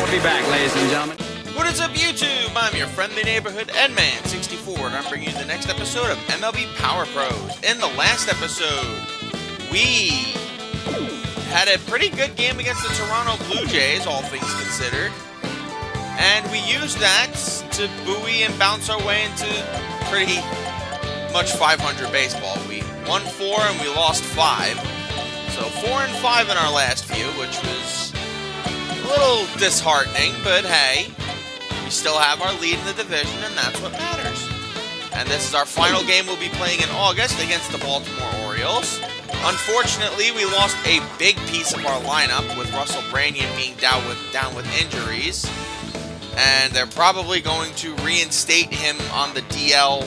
be back, ladies and gentlemen. What is up, YouTube? I'm your friendly neighborhood Edman64, and I'm bringing you the next episode of MLB Power Pros. In the last episode, we had a pretty good game against the Toronto Blue Jays, all things considered. And we used that to buoy and bounce our way into pretty much 500 baseball. We won 4 and we lost 5. So 4 and 5 in our last few, which was a little disheartening, but hey, we still have our lead in the division, and that's what matters. And this is our final game we'll be playing in August against the Baltimore Orioles. Unfortunately, we lost a big piece of our lineup with Russell Branyan being down with injuries. And they're probably going to reinstate him on the DL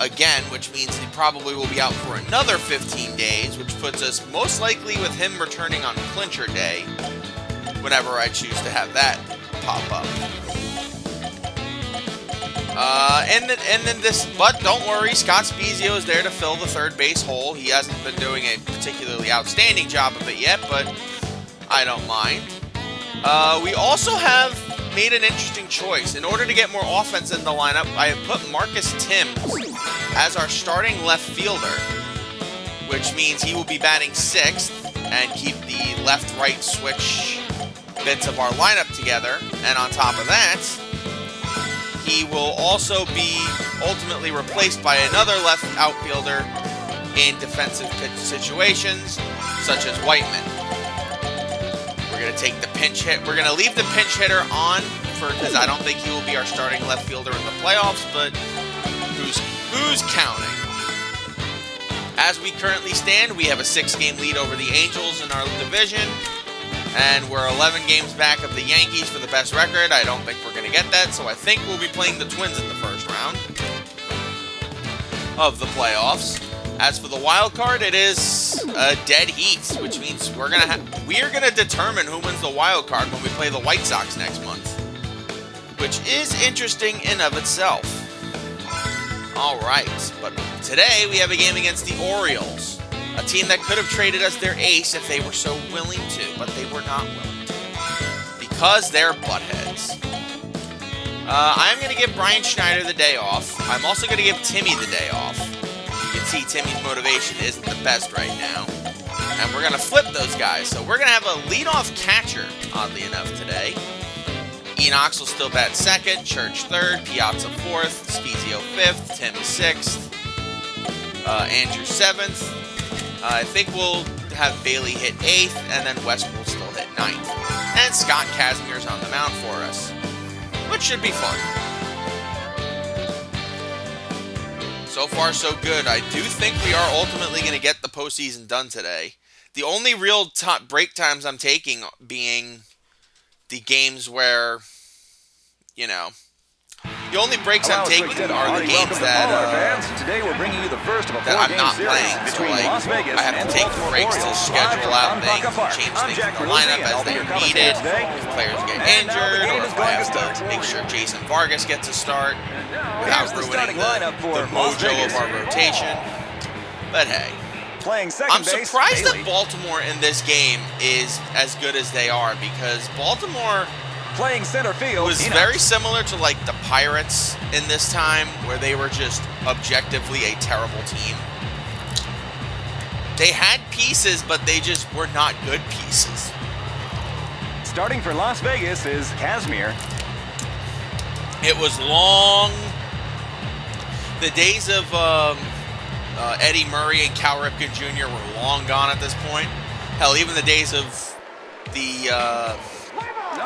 again, which means he probably will be out for another 15 days, which puts us most likely with him returning on clincher day, whenever I choose to have that pop up. But don't worry, Scott Spiezio is there to fill the third base hole. He hasn't been doing a particularly outstanding job of it yet, but I don't mind. We also have made an interesting choice. In order to get more offense in the lineup, I have put Marcus Timms as our starting left fielder, which means he will be batting 6th and keep the left-right switch bits of our lineup together. And on top of that, he will also be ultimately replaced by another left outfielder in defensive pitch situations, such as Whiteman. We're going to take the pinch hit. We're going to leave the pinch hitter on because I don't think he will be our starting left fielder in the playoffs, but who's counting? As we currently stand, we have a 6-game lead over the Angels in our division, and we're 11 games back of the Yankees for the best record. I don't think we're going to get that, so I think we'll be playing the Twins in the first round of the playoffs. As for the wild card, it is a dead heat, which means we're gonna determine who wins the wild card when we play the White Sox next month, which is interesting in of itself. All right, but today we have a game against the Orioles, a team that could have traded us their ace if they were so willing to, but they were not willing to because they're buttheads. I'm gonna give Brian Schneider the day off. I'm also gonna give Timmy the day off. You can see Timmy's motivation isn't the best right now. And we're going to flip those guys. So we're going to have a leadoff catcher, oddly enough, today. Enox will still bat 2nd, Church 3rd, Piazza 4th, Spiezio 5th, Tim 6th, Andrew 7th. I think we'll have Bailey hit 8th, and then West will still hit 9th. And Scott Kazmier's on the mound for us, which should be fun. So far, so good. I do think we are ultimately going to get the postseason done today. The only real break times I'm taking being the games where, you know, the only breaks I'm taking are the games that I'm not playing. So, like, I have to take breaks to schedule out things and change things in the lineup as they are needed. If players get injured, or if I have to make sure Jason Vargas gets a start without ruining the mojo of our rotation. But hey, I'm surprised that Baltimore in this game is as good as they are, because Baltimore was very similar to like the Pirates in this time, where they were just objectively a terrible team. They had pieces, but they just were not good pieces. Starting for Las Vegas is Kazmier. It was long. The days of Eddie Murray and Cal Ripken Jr. were long gone at this point. Hell, even the days of the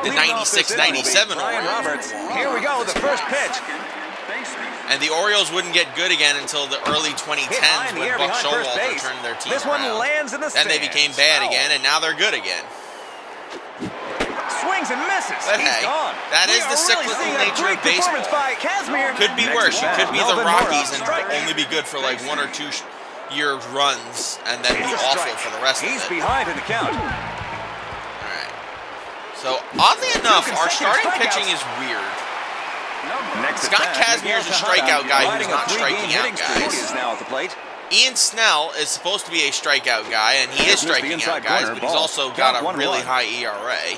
96-97 Orioles. Here we go with the first pitch. And the Orioles wouldn't get good again until the early 2010s when Buck Showalter turned their team around. Then they became bad again, and now they're good again. Swings and misses. But hey, that is the cyclical nature of baseball. Could be worse. You could be the Rockies and only be good for like 1 or 2 year runs, and then be awful for the rest of it. He's behind in the count. Alright. So, oddly enough, our starting pitching is weird. Scott Kazmier's a strikeout guy who's not striking out guys. Ian Snell is supposed to be a strikeout guy, and he is striking out guys, but he's also got a really high ERA.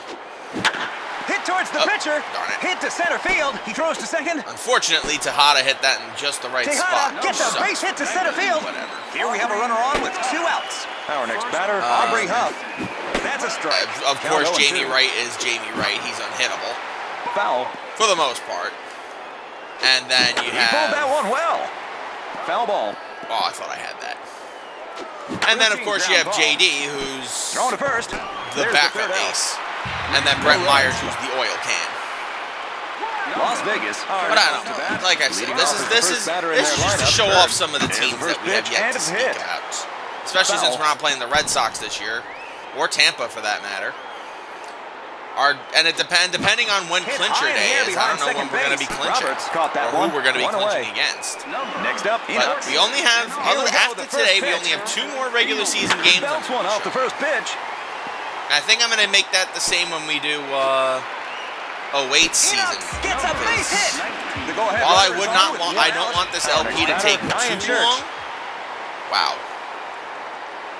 Hit towards the pitcher. Darn it. Hit to center field. He throws to second. Unfortunately, Tejada hit that in just the right spot. Tejada gets a base hit to center field. Whatever. Here we have a runner on with 2 outs. Our next batter, Aubrey Huff. That's a strike. Of course, Count 0-2. Jamie Wright is Jamie Wright. He's unhittable foul. for the most part. And then you He pulled that have. one well. Foul ball. Oh, I thought I had that. And then, of course, you have JD, who's Thrown to first. the There's backup third out. ace. And then Brett Myers, who's the oil can. Las Vegas. But I don't know. Like I said, this is just to show off some of the teams that we have yet to sneak out. Especially since we're not playing the Red Sox this year, or Tampa for that matter. And it depending on when clincher day is. I don't know when we're going to be clinching, caught that or one. who we're going to be One clinching away. against. Next up, But we only have, after today, we only have 2 more regular season games. Belts one off the first pitch. I think I'm going to make that the same when we do 08 season. Gets a base hit. The go-ahead While I runner would is not on want, with I don't one want this out. LP to take Ryan too Church. long. Wow.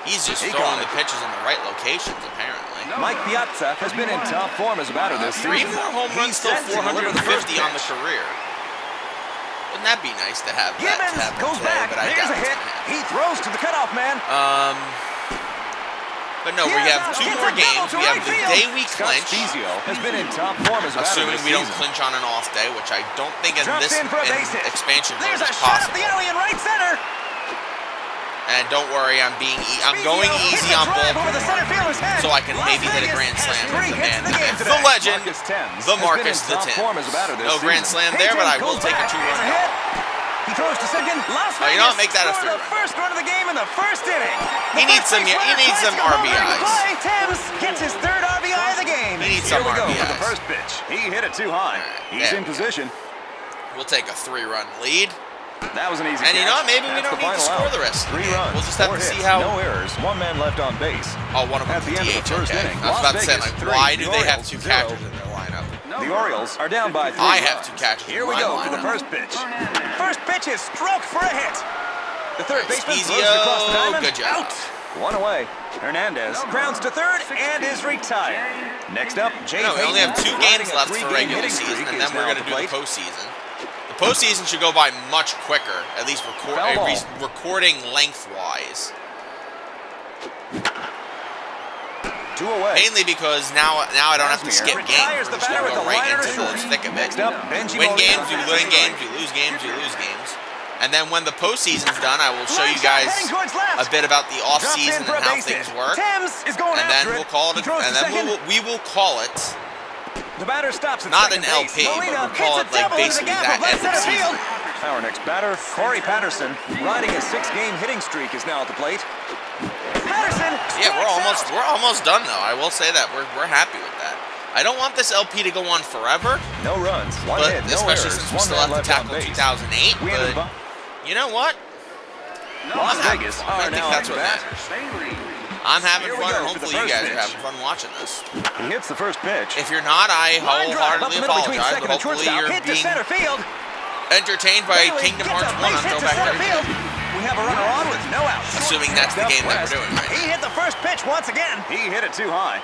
He's just He throwing got the pitches in the right locations, apparently. Mike Piazza has been in top form as a batter this 3 season. more home runs, He's still set to deliver 450 the first on the pitch. career. Wouldn't that be nice to have that Gibbons happen goes today? back. But I There's doubt a it's hit. gonna happen. He throws to the cutoff man. But no, we have 2 more games. We have the day we Scott clinch, Spiezio has been in top form as a batter assuming this we don't season. clinch on an off day, which I don't think in Drops this in for a base hit. expansion mode There's a is shot up possible. the alley in right center. And don't worry, I'm going Spiezio hits easy a on drive over the Baltimore, center fielder's head. so I can Las maybe hit a Vegas grand has slam 3 with the hits man, in the game the today. legend, Marcus Thames the has been Marcus in the top form as a batter Thames. this No grand season. slam there, but I will Goes take a back. 2-run There's a double. hit. He throws to second. Las Oh, you know what? Vegas Make that a scored the 3-run. first run of the game in the first inning. He needs some RBIs. Thames gets his 3rd RBI of the game. He needs Here some we go for the RBIs. first pitch. He hit it too high. He's there in we go. position. We'll take a 3-run lead. That was an easy And you know what? catch. Maybe we That's don't the need to final score out. the rest of the 3 game. runs, We'll just have 4 to see hits, how. no errors, 1 man left on base. Oh, one of At them's the end of the DH. first Okay. inning, I was Las about to say, Vegas like, 3, why do the they have Orioles 2 0. catchers in their lineup? The Orioles are down by 3 I have runs. 2 catchers in Here we my go for the lineup. first pitch. First pitch is stroked for a hit. The third baseman throws Spiezio, it across the diamond. good job. Out. 1 away. Hernandez Grounds to third and is retired. Next up, Jay No, we only have 2 Payton, games riding a left for 3-game regular hitting season, streak, and is then we're now going at to do the plate. postseason. The postseason should go by much quicker, at least Foul ball. recording lengthwise. 2 away. Mainly because now I don't have to skip games. Retires We're the just batter going to with go the right liner into to the short. thick of it. Next up, Benji Win Molina. games, you win games, you lose games, you lose games. And then when the postseason's done, I will show you guys Heading towards left. a bit about the off Drops season in for and a how base things hit. work. Thames is going And then after we'll call it. He throws And to then second. we will call it The batter stops at not second an base. LP, but Molina we'll call hits it a like double into the basically gap that of left end of center season. field. Our next batter, Corey Patterson, riding a 6-game hitting streak, is now at the plate. Patterson. Yeah, we're strikes out. almost done though. I will say that we're happy with that. I don't want this LP to go on forever, No runs, 1 but hit, no especially errors, since we 1 still man have to left on tackle base. 2008. We ended But the you know what? Las I'm having Vegas fun. I are think now that's at what bat. matters. I'm having Here we fun, go and for the hopefully you first guys are pitch. having fun watching this. He hits the first pitch. If you're not, I Line drive up wholeheartedly the middle between apologize, second but and hopefully shortstop. you're Hit to being center field. entertained by Bailey Kingdom gets Hearts a 1 on base hit to Throwback center Thursday. field. We have a runner on with no outs. Assuming that's the game that we're doing right He now. hit the first pitch once again. He hit it too high.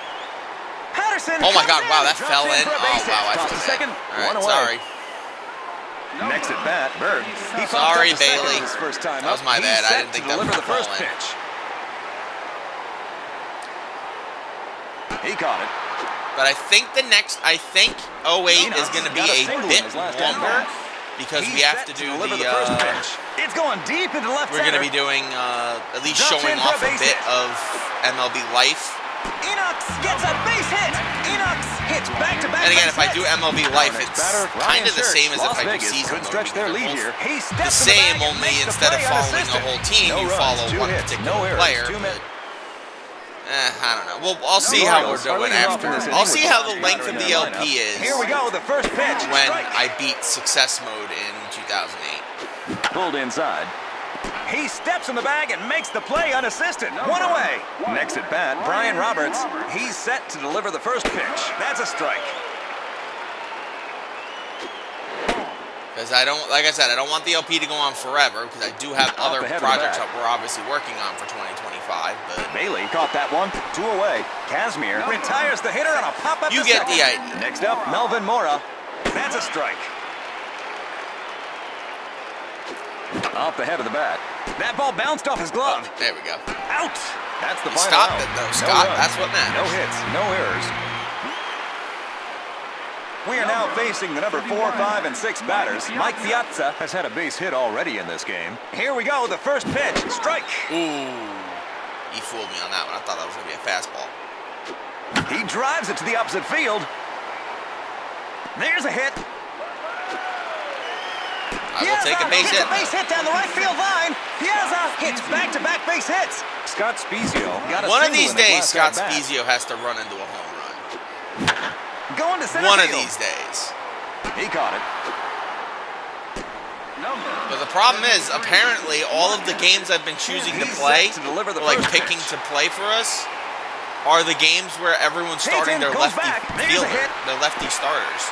Patterson. Oh my comes God, in, wow, that drops fell in. for a Oh base hit. wow, I Toss feel to bad. second, All 1 right, away. sorry. Next at bat, Berg. He popped Sorry, up to second Bailey. his first time That was up. my He's bad. I set didn't think to that deliver was the first gonna fall in. pitch. He caught it. But I think 08 is going to be a bit longer because we have to do the. It's going deep into left We're going center. to be doing at least Drops showing in for a off a base bit hit. of MLB Life. Enox gets a base hit. Enox hits back-to-back. And again, if I base do hits. MLB Life, Next it's batter, kind Ryan of the Church. same as if Las I do Vegas season could mode. stretch their because lead they're here. He both steps the in same, bag and only makes the instead of play following a unassisted. whole team, No you runs, follow 2 one hits, particular no errors, player. 2 minutes. I don't know. Well, I'll see how we're Orioles are doing leading off after. in this I'll inning see with how the the last length of batter the in their LP lineup. is Here we go, the first pitch. when Strike. I beat success mode in 2008. Pulled inside. He steps in the bag and makes the play unassisted. 1 away. Next at bat, Brian Roberts. He's set to deliver the first pitch. That's a strike. Because I don't, like I said, I don't want the LP to go on forever because I do have other projects that we're obviously working on for 2025. But Bailey caught that one. 2 away. Casimir retires the hitter on a pop-up. you get the idea. Next up, Melvin Mora. That's a strike. Off the head of the bat. That ball bounced off his glove. There we go. Out. That's the You final stopped out. it though, No Scott. runs, That's what matters. No hits, no errors. We are now facing the number 4, 5, and 6 batters. Mike Piazza has had a base hit already in this game. Here we go, the first pitch. Strike. Ooh. He fooled me on that one. I thought that was going to be a fastball. He drives it to the opposite field. There's a hit. I will take a base hit. A base hit down the right field line. Piazza hits back-to-back base hits. Scott Spiezio got a One of single these in his days, last Scott at-bat. Spiezio has to run into a home run. Going to center One of field. these days. He caught it. But the problem is, apparently, all of the games I've been choosing to play, set to deliver the or like first picking pitch. to play for us, are the games where everyone's starting their goes lefty back. There's a fielder, hit. their lefty starters.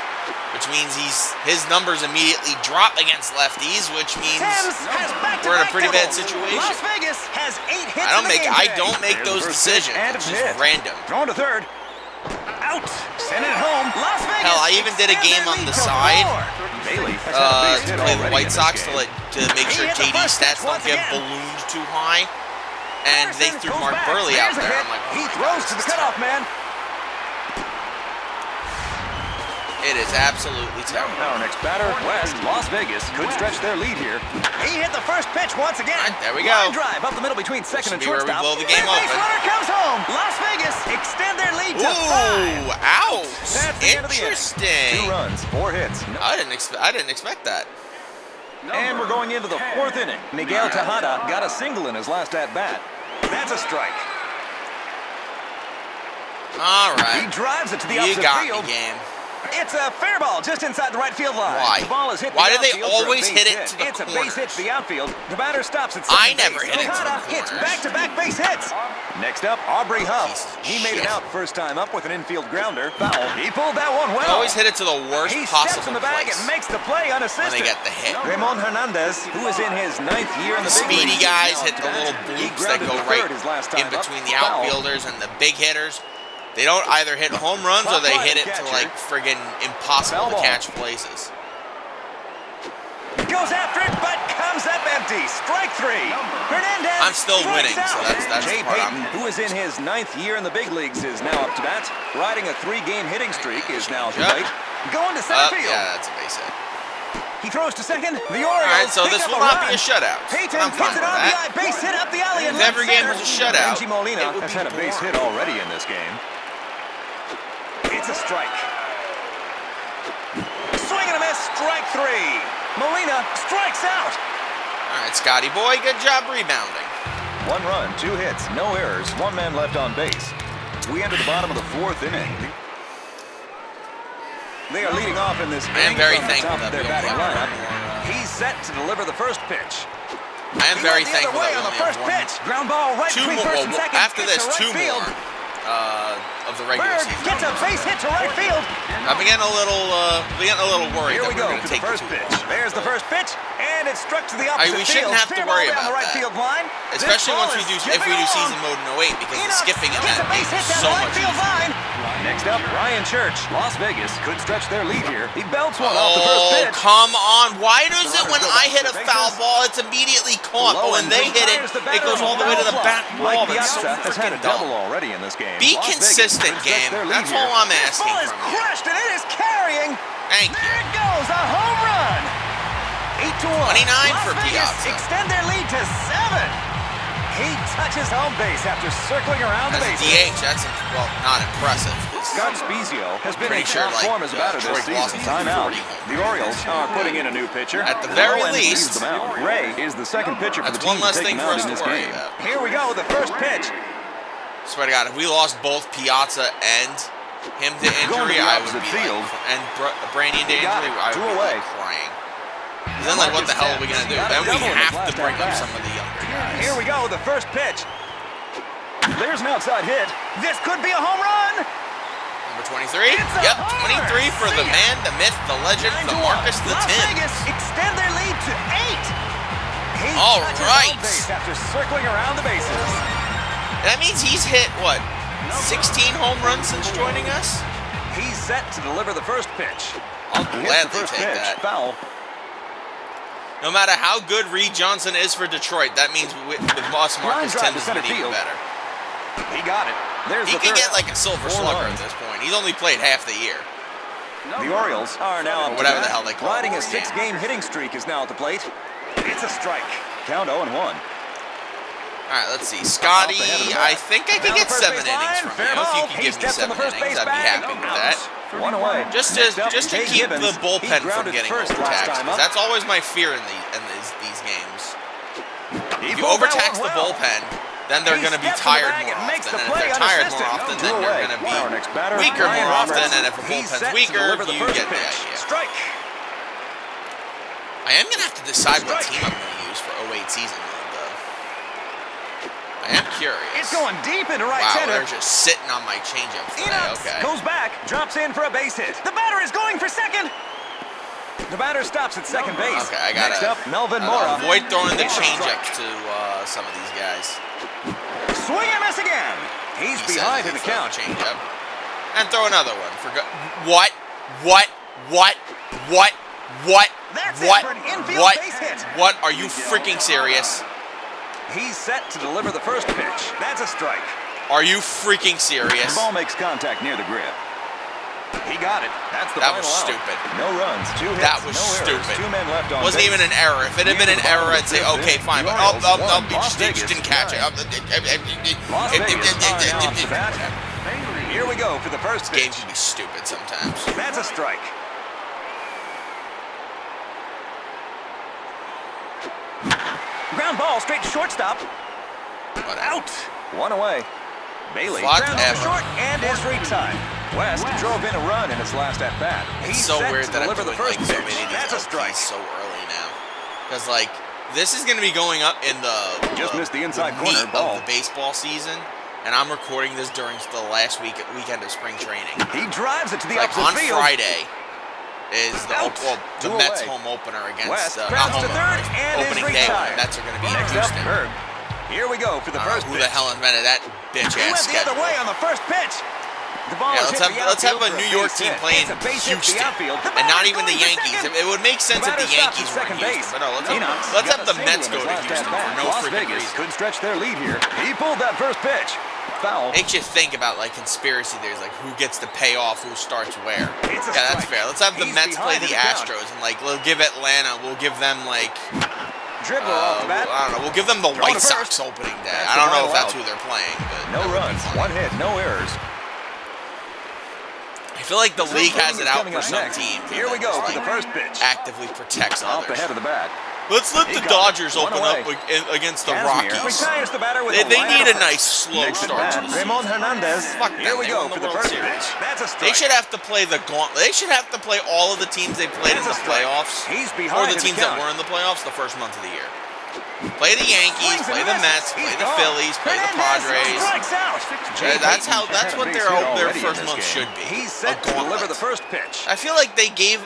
Which means his numbers immediately drop against lefties, which means we're in a pretty bad situation. Las Vegas has 8 hits. I don't make those decisions. It's just random. Throwing to third. Out. Send it home. Las Vegas. Hell, I even did a game on the side Bailey has had a base to hit play the already White in this Sox game. to make sure He hit the JD first stats pitch don't once get again. ballooned too high. And they threw Goes Mark back. Burley out There's a there. hit. I'm like, oh he my throws God, to the this is cutoff man. It is absolutely terrible. Our next batter, West. Las Vegas could stretch their lead here. He hit the first pitch once again. All right, there we go. Line drive up the middle between second Should and be where we shortstop. blow the game Third base open. runner comes home. Las Vegas extend their lead to 5. Ooh, ouch. That's the end of the inning. Interesting. 2 runs, 4 hits. I didn't expect that. And we're going into the 4th inning. Miguel Tejada got a single in his last at-bat. That's a strike. All right. He drives it to the You opposite got field. me, game. It's a fair ball just inside the right field line. Why? The ball is hit Why the do they outfield for a always base hit it to the It's a base hit to the outfield. The batter stops at second I never base. hit it to the Tejada hits corners. back-to-back base hits. Next up, Aubrey Huff. Piece of He made it shit. out first time up with an infield grounder. Foul. He pulled that one well. Always hit it to the worst He steps possible in the bag place and makes the play when unassisted. they get the hit. Ramon Hernandez, who is in his 9th year in the big Speedy leagues, guys is now hit at the bat. little He bloops that grounded go to right third his last in time up. between the Foul. outfielders and the big hitters. They don't either hit home runs or they hit it to like friggin' impossible to Foul ball. catch places. Goes after it, but comes up empty. Strike 3. Hernandez. I'm still strikes winning, so out. that's Jay the part Payton, who is in his 9th year in the big leagues, is now up to bat. Riding a 3-game hitting streak is now at the plate. Going to center field. Yeah, that's a base hit. He throws to second. The Orioles. All right, so pick this up will not run. be a shutout. Payton I'm fine hits it with on that. the base hit up the alley. If every game was a shutout, Benji Molina it would has be had a base hit boring. already in this game. It's a strike. Swing and a miss. Strike 3. Molina strikes out. All right, Scotty boy, good job rebounding. 1 run, 2 hits, no errors, 1 man left on base. We enter the bottom of the 4th inning. They are leading off in this I am inning very from the thankful top of that their we batting only have lineup. one more, He's set to deliver the first pitch. I am He very went the thankful other way that we on the only have first one. pitch. Ground ball right Two between more. first and second. After Hits this, to right 2 field. more of the regular Bird season. gets a base hit to right field. I've been getting a little worried Here that we we're go going to to the take first too pitch. long. There's the first pitch, and it's struck to the opposite we shouldn't field. have to Fair ball worry down about the right that. field line. Especially This once ball we is do if we skipping do along. season mode in 08 because the Enoch skipping in gets that a base game hit is down so the right much field easier. line. Next up, Ryan Church. Las Vegas could stretch their lead here. He belts one off the first Oh, pitch. come on. Why does it when I hit a foul ball, it's immediately caught, but when they hit it, it goes all the way to the back wall. Mike That's so Piazza has had a freaking double dumb. already in this game. Be Las Vegas consistent, could stretch game. their lead That's here. all I'm This asking ball is from you. crushed, and it is carrying. Thank you. There it goes, a home run. 8-1. 29 for Las Vegas Piazza. extend their lead to 7. He touches home base after circling around the As a bases. DH, that's, well, not impressive. 'Cause Scott Spiezio has been in Pretty sure, top like, form as a batter Troy this Glaus season. is Timeout. 40 home The Orioles are putting in a new pitcher. At the very Lowen leaves least, the mound. Ray is the second pitcher for the that's team one to less take thing the for mound us in to this worry game. about. Here we go, the first pitch. Swear to God, if we lost both Piazza and him to Going to injury, the I would opposite be field. like, and Branyan to He got injury, it. I would 2 be away. like crying. Then, like, what the hell are we gonna do? Got a Then we double in his have to last bring up at-bat. some of the younger guys. Here we go, the first pitch. There's an outside hit. This could be a home run. Number 23? Yep, 23 for the man, the myth, the legend, the Marcus, the Las 10. Vegas extend their lead to 8. He All touches right. home base after circling around the bases. That means he's hit, what, 16 home runs since joining us? He's set to deliver the first pitch. I'll Hits the gladly first take pitch. that. Foul. No matter how good Reed Johnson is for Detroit, that means with Moss Line Marcus drive 10 to is center even field. better. He got it. There's He the can third get out. like a silver 4 slugger runs. at this point. He's only played half the year. The Orioles are now Or whatever the hell they call it. riding a Yeah. 6-game hitting streak is now at the plate. It's a strike. Count 0-1. All right, let's see. Scotty, Off the head of the bat. I think I could Down get the first 7 base innings line, from fair you. If you ball. could He give me steps 7 in the first innings, base I'd be bag. happy with that. 1 away. Just Next to up, keep Jay the Gibbons. He bullpen from grounded getting first last overtaxed. time 'Cause up. that's always my fear in these games. He If you pulled that overtax one the well. bullpen, then they're He going to be steps in the tired bag more and makes often. the And if play they're tired more unassisted. often, Two then away. they're going to Our next batter, be weaker Ryan more often. Roberts. And if a He's bullpen's set to weaker, deliver the you first get the pitch. idea. Strike. I am going to have to decide what team I'm going to use for 08 season mode, though. I am curious. It's going deep into right Wow, center. they're just sitting on my changeups today. Enox Okay. goes back, drops in for a base hit. The batter is going for second. The batter stops at second base. Okay, I got Next to up, Melvin Mora. avoid throwing the changeups to some of these guys. Swing and miss again. He's He behind says in the he's throwing count. Changeup. And throw another one. What? That's it What? for an infield What? base hit. What? Are you freaking serious? He's set to deliver the first pitch. That's a strike. Are you freaking The serious? ball makes contact near the grip. He got it. That's the That final was out. stupid. No runs, 2 hits, That was no errors. stupid. 2 men left on Wasn't base. even an error. If it had been an error, I'd say, okay, fine. But Las you just didn't catch it. Vegas are now off the bat. Here we go for the first Game pitch. can be stupid sometimes. That's a strike. Ground ball straight to shortstop. But Out. 1 away. Bailey Whatever. grounds to short and is retied. West drove in a run in his last at bat. It's He's so set weird to that I'm deliver doing the first like so pitch. many of these That's a LPs strike. so early now. Because like this is going to be going up in Just missed the inside meat corner, ball. of the baseball season, and I'm recording this during the last weekend of spring training. He drives it to the Like opposite on field. Friday is the Out. the 2 Mets away. home opener against West not grounds home to third opener, and is opening day when retired. the Mets are going to be in Next up, Houston. Herb. Here we go for the I don't first know who pitch. the hell invented that bitch He ass went the other schedule. way on the first pitch. The ball Yeah, is let's hit the have a outfield for New York base team hit. playing It's a base hit to the Houston, outfield. The and not batter even the going for Yankees. second. It would make sense if the batter stops Yankees at were in second Houston, base. but no, let's Enox have got the a Mets single go to in his last Houston for at-bat. no Las freaking Vegas reason. couldn't stretch their lead here. He pulled that first pitch. Foul. Makes you think about like conspiracy theories, like who gets to pay off, who starts where. It's a Yeah, that's strike. fair. Let's have the He's Mets play behind the in the count. Astros, and like we'll give Atlanta, we'll give them like Dribbler off the bat. I don't know, we'll give them the Throw White to Sox first. opening day. That's I the don't know if final that's out. who they're playing, but No that would be runs, funny. 1 hit, no errors. I feel like the league has it out Coming for up some next. teams. Here we go for the first pitch. Actively protects Off the others. head of the bat. Let's let He the got it. Dodgers One open away. up against the Casimir Rockies. retires the batter with They a need a lineup. nice slow Next at start bat, to the season. Ramon Hernandez. Fuck Here them. we They go won the for the World first Series. pitch. That's a strike. They should have to play the gauntlet. They should have to play all of the teams they played in That's the a strike. playoffs, He's or behind the in the teams that count. were in the playoffs the first month of the year. Play the Yankees, Swings play and the misses. Mets, play He's the gone. Phillies, play the Hernandez Padres. strikes out. That's what their first month should be. He's A set to deliver gauntlet. the first pitch. I feel like they give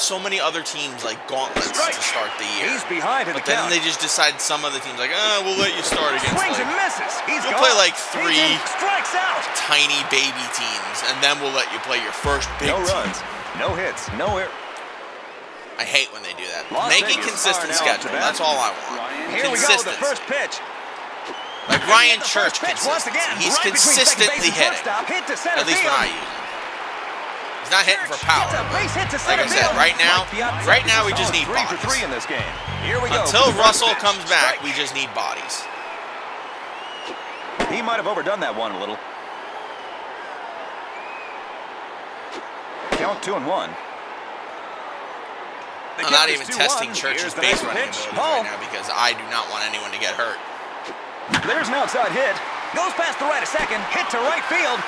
so many other teams like gauntlets Strike. to start the year. He's behind in the But then count. they just decide some other teams like, we'll let you start against Swings and like misses. He's we'll gone. play like He's 3 in. Strikes out. tiny baby teams, and then we'll let you play your first big No team. runs, no hits, no errors. I hate when they do that. Las Make a Vegas consistent are now schedule. up to bat. That's all I want. Here we go, the Consistency. first pitch. Like Ryan The Church first pitch once consistency. again. He's right between second consistently base and hitting. shortstop, hit to center At least field. when I use him. He's not hitting for Church power. gets a but base hit to Like center I said, field. right now we just need 3 for bodies. 3 in this game. Here we go. Until for the first Russell pitch. comes back, Strike. we just need bodies. He might have overdone that one a little. Count 2-1. The I'm count not is even 2-1. testing Church's Here's the base next running pitch. abilities Ball. right now because I do not want anyone to get hurt. There's an outside hit. Goes past the right of second. Hit to right field.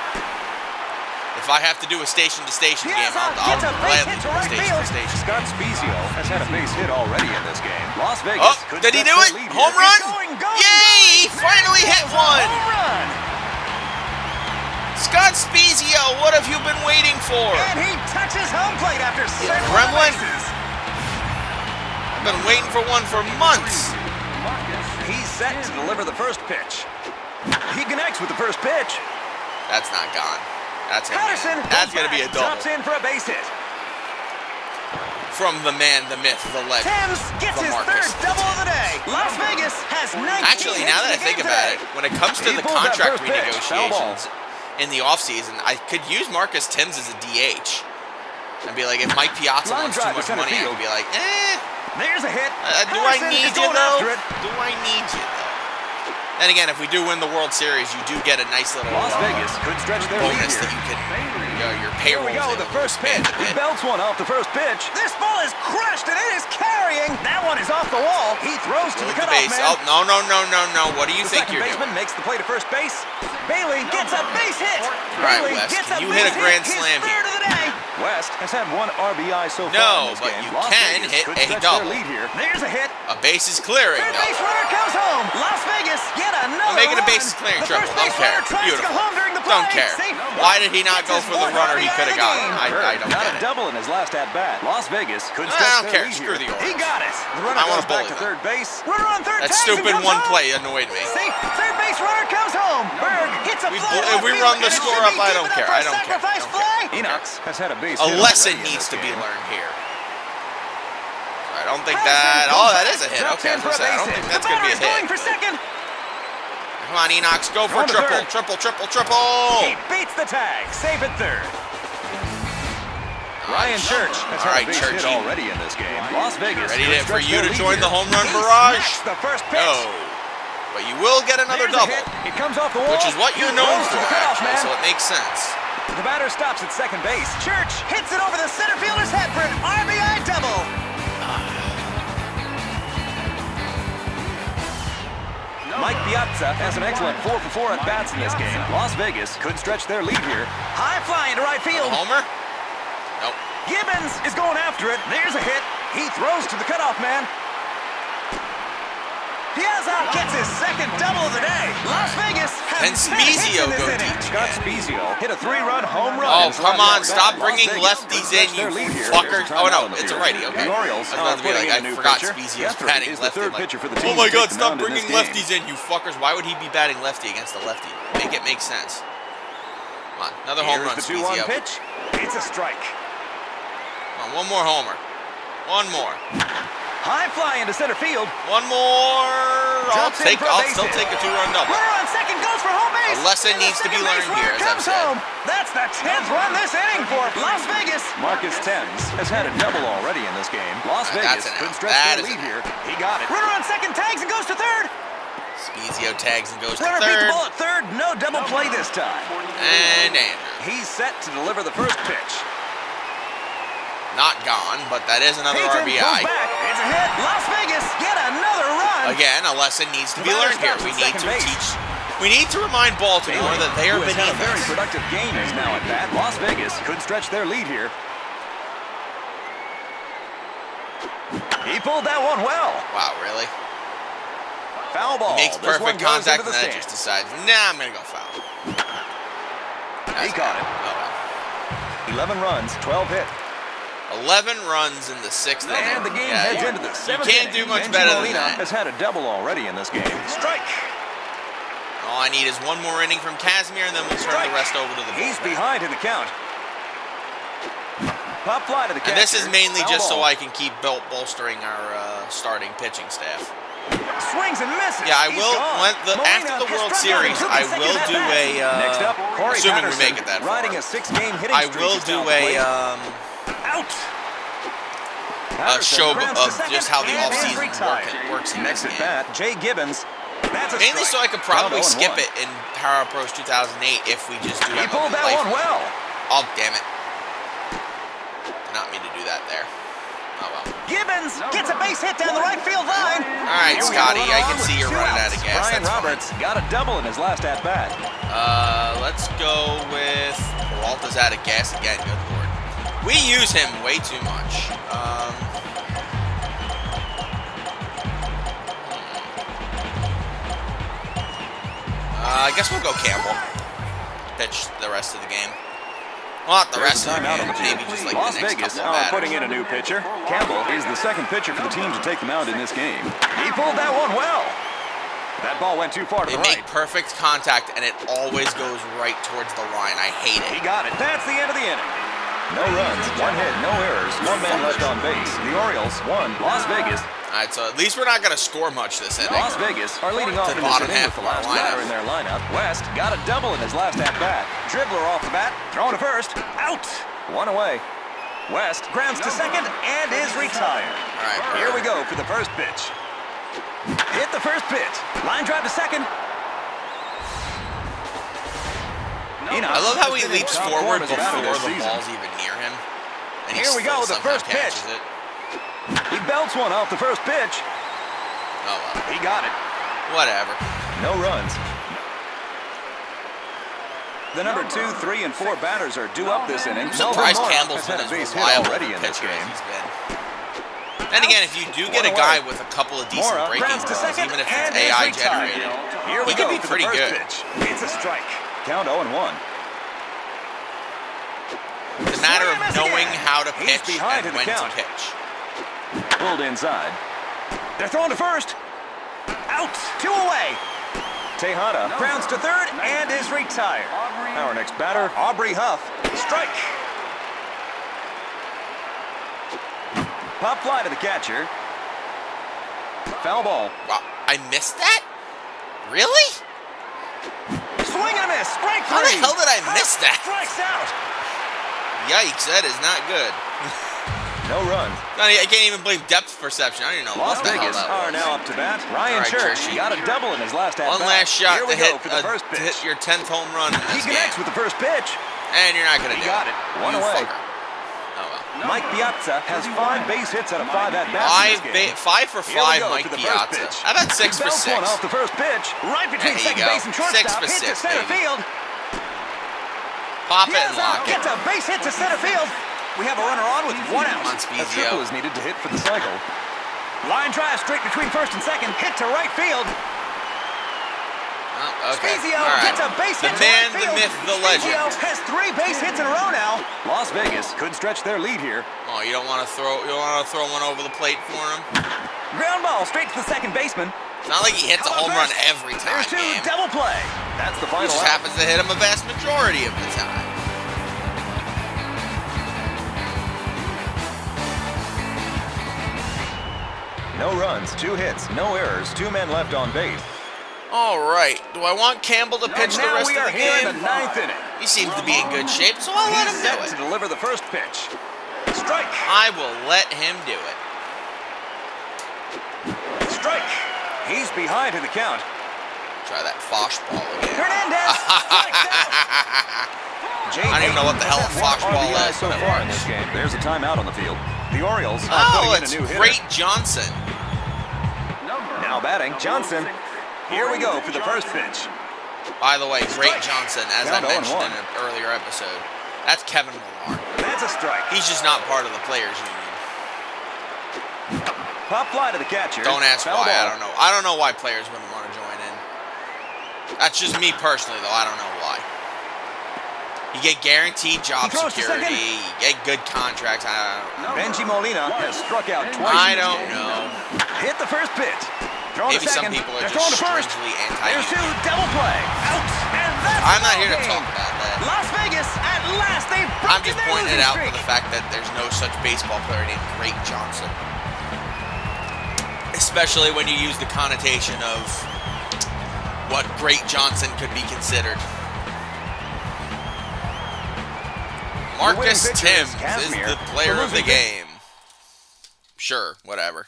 If I have to do a station-to-station game, I'll Gets a base gladly hit do to a right field. station-to-station Scott game. Spiezio has had a base hit already in this game. Las Vegas. Oh, could did he stretch do their it? lead Home here. run? It's going, Yay! He finally hit one! Home run. Scott Spiezio, what have you been waiting for? And he touches home plate after several gremlin. bases. I've been waiting for one for months. He's set to deliver the first pitch. He connects with the first pitch. That's not gone. That's it. Patterson That's going to be a double. drops in for a base hit. From the man, the myth, the legend. Timms gets From his Marcus. third double of the day. Las Vegas has 19 Actually, now that I hits think in the about game it, when it comes to He the pulled that contract first pitch. Foul ball. renegotiations in the offseason, I could use Marcus Timms as a DH. And be like, if Mike Piazza Line wants too drive to much center money, I'd field. be like, There's a hit. do I Patterson need is you going though? after it. Do I need you though? Then again, if we do win the World Series, you do get a nice little Las Vegas could stretch their lead bonus here. that you can, your Here payroll. we go, the first pitch. He belts one off the first pitch. This ball is crushed and it is carrying. That one is off the wall. He throws to the the cutoff base. man. Oh, no. What do you The think second you're baseman doing? makes the play to first base. Bailey gets a base hit. right, Bailey Wes, gets can a you hit a base grand his slam third here? of the day. West has had one RBI so far No, in this but game. you Las can Vegas hit could a stretch double. their lead here. There's a hit. A base is clearing. Third No. base runner comes home. Las Vegas get another I'm making a run. bases clearing The triple. first Don't base care. runner tries to go Beautiful. home during the play. Don't care. Safe. Why did he not Gets go his for the fourth runner he RBI could have of the gotten? game. I don't Got get a it. double in his last at bat. Las Vegas could I stretch don't their care. lead Screw here. the He Orioles. got it. The runner I wanna goes back bully to them. third base. Runner on third. That tags and stupid comes one home. play annoyed me. See, third base runner comes home. Berg hits a We fly. if we left run field, the and it score should up, be I deep don't enough care. for a I don't care. sacrifice Don't care. fly. Enox has had a base A hit lesson already in needs this to be game. learned here. I don't think Patterson that. goes Oh, that back, is a hit. drops Okay, I in was for gonna say, I base don't hit. think The that's gonna be a batter is going hit. for second. Come on, Enox, go for On to triple, third. triple. He beats the tag. Safe at third. Ryan Church has All had right, a base hit Churchy. already in this game. Las Vegas Ready could for stretch you their to lead join here. the home run He barrage? smacks the first pitch. No. But you will get another There's a double, hit. It comes off the wall. which is what you're He known throws to for, the cutoff actually, man. so it makes sense. The batter stops at second base. Church hits it over the center fielder's head for an RBI double. Mike Piazza has an excellent 4 for 4 at bats in this game. Las Vegas could stretch their lead here. High flying to right field. Homer? Nope. Gibbons is going after it. There's a hit. He throws to the cutoff man. Piazza gets his second double of the day. Las Vegas Can has 10 hits Spiezio in this go inning. deep? Scott Spiezio hit a 3-run home run. Oh, in his come on. last Stop at-bat. bringing Las Vegas lefties could in, stretch you their lead here. fucker. There's a Oh, no, timeout on the it's a field. righty. Okay. The Orioles I was are about to be putting like, in a I new forgot pitcher. Spiezio's Jeffrey batting is the lefty. third Like, pitcher for the oh team my to God, take the stop mound in bringing this game. lefties in, you fuckers. Why would he be batting lefty against a lefty? Make it make sense. Come on, another home run, Here's the 2-1 Spiezio. pitch. It's a strike. Come on, one more homer. One more. High fly into center field. One more. I'll Drops in for a I'll base still hit. take a 2-run double. Runner on second goes for home base. A lesson And the needs to be second base learned here, runner as I've comes said. home. That's the 10th run this inning for Las Vegas. Marcus Thames has had a double already in this game. Las That's Vegas an could out. stretch That their is lead an here. He got it. Runner on second tags and goes to third. Spiezio tags and goes to Runner beat the third. ball at third. No double play this time. And Andrew. He's set to deliver the first pitch. Not gone, but that is another Payton RBI. goes back. It's a hit. Las Vegas get another run. Again, a lesson needs to be The batter learned here. stops We at need second to base. teach. We need to remind Baltimore that they are who has had a beneath very us. productive game is now at bat. Las Vegas could stretch their lead here. He pulled that one well. Wow, really? Foul ball. Makes This one perfect goes contact into and the then just stands. decides, nah, I'm going to go foul. He caught it. Oh, well. 11 runs, 12 hit. 11 runs in the 6th inning. And the game Yeah, heads into the 7th You can't do inning. much Benji better than Molina that. has had a double already in this game. Strike. All I need is one more inning from Casimir, and then we'll turn the rest over to the He's bullpen. behind in the count. Pop fly to the catcher. And this is mainly Foul just so ball. I can keep bolstering our starting pitching staff. Swings and misses. Yeah, I He's will. gone. After the Molina World has struck out Series, and I took the will second do at-bat. Next up, Corey assuming we Patterson, make it that far. riding a 6-game hitting I streak. will is do down the plate. Out. a Patterson show grounds of to second just how the and is offseason retired. works in Next this at game. bat, Jay Gibbons. That's a Mainly so I strike. could probably Down 0-1. skip it in Power Pros 2008 if we just do He MLB pulled that Life. one well. Oh, damn it. Did not mean to do that there. Oh, well. Gibbons gets a base hit down the right field line. All right, Here we Scotty, go, I on can with see you're 2 running outs. out of gas. Brian That's fine. Roberts got a double in his last at-bat. Let's go with Peralta's out of gas again. Good lord. We use him way too much. I guess we'll go Campbell. pitch the rest of the game. Well, not the rest of the game, maybe just like Las the next Vegas couple of batters. putting in a new pitcher. Campbell is the second pitcher for the team to take the mound in this game. He pulled that one well. That ball went too far to They the make right. perfect contact, and it always goes right towards the line. I hate He it. got it. That's the end of the inning. No runs, one hit, no errors, one man left on base. The Orioles won. Las Vegas. All right, so at least we're not going to score much this inning. Las Vegas are leading off the in this bottom inning half with the of our last batter lineup. in their lineup. West got a double in his last at-bat. Dribbler off the bat, thrown to first, out. One away. West grounds to second and is retired. All right, Here we go for the first pitch. Hit the first pitch. Line drive to second. I love how he leaps Top forward form is before about the this season. ball's even near him. And he Here we go, still the somehow first pitch. catches it. He belts one off the first pitch. Oh, well. He got it. Whatever. No runs. The number 2, 3, and 4 batters are due up this inning. I'm surprised Melvin Mora Campbell's has been had a as base hit reliable already a in this pitcher game. as he's been. Then again, if you do get a guy with a couple of decent Mora breaking grounds to balls, second even if and it's is AI retired. generated, Here we he can go be for pretty the first good. pitch. It's a strike. Count 0-1. It's a matter of Swing and a miss knowing again. how to He's pitch behind and in the when to count. pitch. Pulled inside. They're throwing to first. Out. 2 away. Tejada grounds to third and is retired. Our next batter, Aubrey Huff. Strike. Pop fly to the catcher. Foul ball. Wow, I missed that? Really? Swing and a miss. Strike 3. How the hell did I miss Huff that? Strikes out. Yikes, that is not good. No runs. I can't even blame depth perception. I don't even know Las what the hell Vegas that are was. now up to bat. Ryan All right, Church Churchy. got a double in his last at-bat. One last shot Here to we go hit, for the first to pitch. hit your 10th home run in He this connects game. with the first pitch. And you're not going to He do got it. it. One You away. fucker. Oh, well. Mike Piazza has 5 base hits out of 5 at-bats in this game. 5 for Here we 5, go Mike for the first Piazza. pitch. How about 6 He for belts 6? one off the first pitch. Right between There you second go. base and 6 shortstop. for Hit to 6, center baby. field. Pop it and Piazza lock it. gets a base hit to center field. We have a runner on with 1 out. Come on, A Spiezio. triple is needed to hit for the cycle. Line drive straight between first and second. Hit to right field. Oh, okay. Spiezio All right. gets a base The hit to man, right the field. myth, the legend. Spiezio has 3 base hits in a row now. Las Vegas could stretch their lead here. Oh, you don't want to throw one over the plate for him? Ground ball straight to the second baseman. It's not like he hits a How home about run first? every time, There's 2, game. double play. That's the He final just out. happens to hit him a vast majority of the time. No runs, 2 hits, no errors, 2 men left on base. All right. Do I want Campbell to pitch the Now rest we of are the here in game? the 9th inning. He seems to be in good shape, so I'll let He's him set do to it. deliver the first pitch. Strike. I will let him do it. Strike. He's behind in the count. Try that Fosh ball again. Hernandez strikes out. I don't even know what the hell a Fosh ball is. So far in this game, there's a timeout on the field. The Orioles are Oh, putting in it's a new hitter. Great Johnson. Now batting, Johnson. Here we go for the first pitch. By the way, Great Johnson, as I Count mentioned 0-1. in an earlier episode. That's Kevin Millar. That's a strike. He's just not part of the players union. Pop fly to the catcher. Don't ask Foul why. ball. I don't know. I don't know why players wouldn't want to join in. That's just me personally, though. I don't know why. You get guaranteed job He throws to security. second. You get good contracts. I don't know. Benji Molina has struck out twice. I in this don't game. know. Hit the first pitch. Throwing Maybe to some second. people are They're just throwing to first. strangely There's 2, anti-union. double play. Out. And that's I'm not the here to ball talk game. about that. Las Vegas, at last, they've broken I'm just their pointing it losing out for streak. the fact that there's no such baseball player named Great Johnson. Especially when you use the connotation of what Great Johnson could be considered. Marcus pitcher is Timms is Casimir. the player The of the losing pitch- game. Sure, whatever.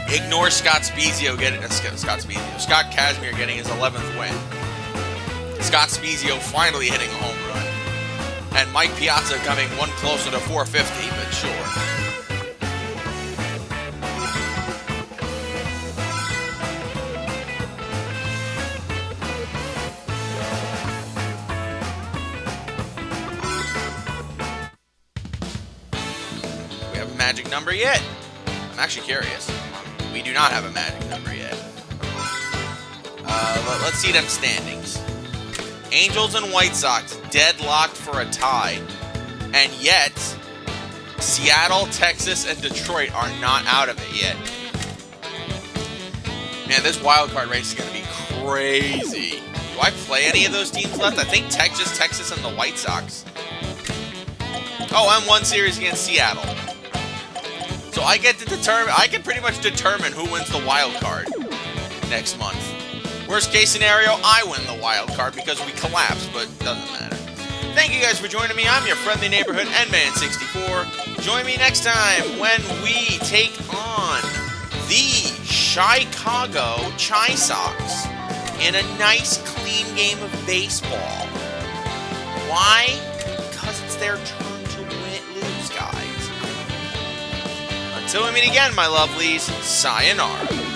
Ignore Scott Spiezio getting Scott Casimir getting his 11th win. Scott Spiezio finally hitting a home run. And Mike Piazza coming one closer to 450, but sure. Do we have a magic number yet? I'm actually curious. We do not have a magic number yet. Let's see them standings. Angels and White Sox deadlocked for a tie. And yet, Seattle, Texas, and Detroit are not out of it yet. Man, this wild card race is going to be crazy. Do I play any of those teams left? I think Texas, and the White Sox. Oh, I'm one series against Seattle. So I get to determine, I can pretty much determine who wins the wild card next month. Worst case scenario, I win the wild card because we collapsed, but doesn't matter. Thank you guys for joining me. I'm your friendly neighborhood N-Man64. Join me next time when we take on the Chicago Chi Sox in a nice, clean game of baseball. Why? Because it's their turn to lose, guys. Until we meet again, my lovelies, sayonara.